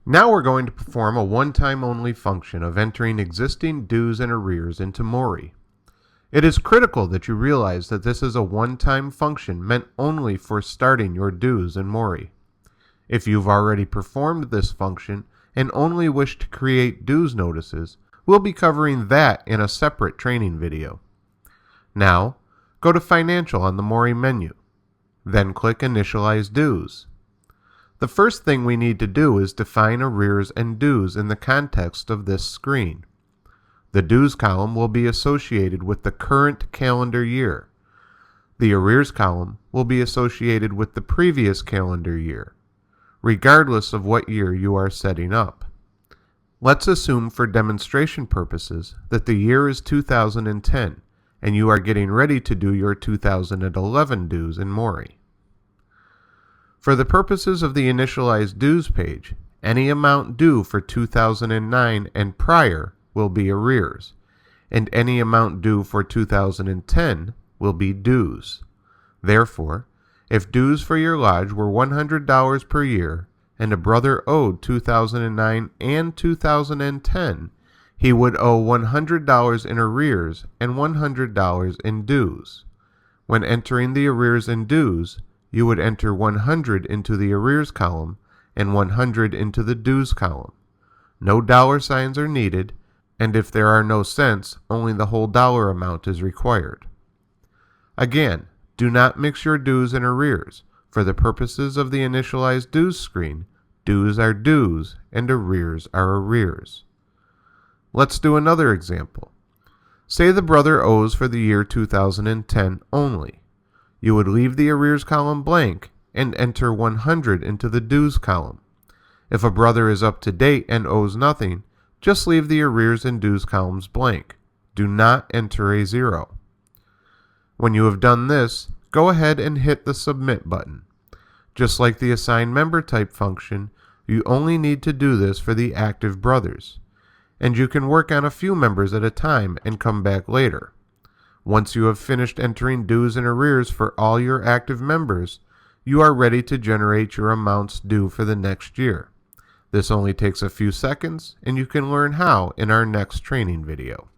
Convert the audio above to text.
Now we're going to perform a one-time only function of entering existing dues and arrears into MORI. It is critical that you realize that this is a one-time function meant only for starting your dues in MORI. If you've already performed this function and only wish to create dues notices, we'll be covering that in a separate training video. Now, go to Financial on the MORI menu. Then click Initialize Dues. The first thing we need to do is define arrears and dues in the context of this screen. The dues column will be associated with the current calendar year. The arrears column will be associated with the previous calendar year, regardless of what year you are setting up. Let's assume for demonstration purposes that the year is 2010 and you are getting ready to do your 2011 dues in MORI. For the purposes of the Initialize Dues page, any amount due for 2009 and prior will be arrears, and any amount due for 2010 will be dues. Therefore, if dues for your lodge were $100 per year and a brother owed 2009 and 2010, he would owe $100 in arrears and $100 in dues. When entering the arrears and dues, you would enter 100 into the arrears column and 100 into the dues column. No dollar signs are needed, and if there are no cents, only the whole dollar amount is required. Again, do not mix your dues and arrears. For the purposes of the Initialize Dues screen, dues are dues and arrears are arrears. Let's do another example. Say the brother owes for the year 2010 only. You would leave the arrears column blank and enter 100 into the dues column. If a brother is up to date and owes nothing, just leave the arrears and dues columns blank. Do not enter a 0. When you have done this, go ahead and hit the Submit button. Just like the Assign Member Type function, you only need to do this for the active brothers, and you can work on a few members at a time and come back later. Once you have finished entering dues and arrears for all your active members, you are ready to generate your amounts due for the next year. This only takes a few seconds, and you can learn how in our next training video.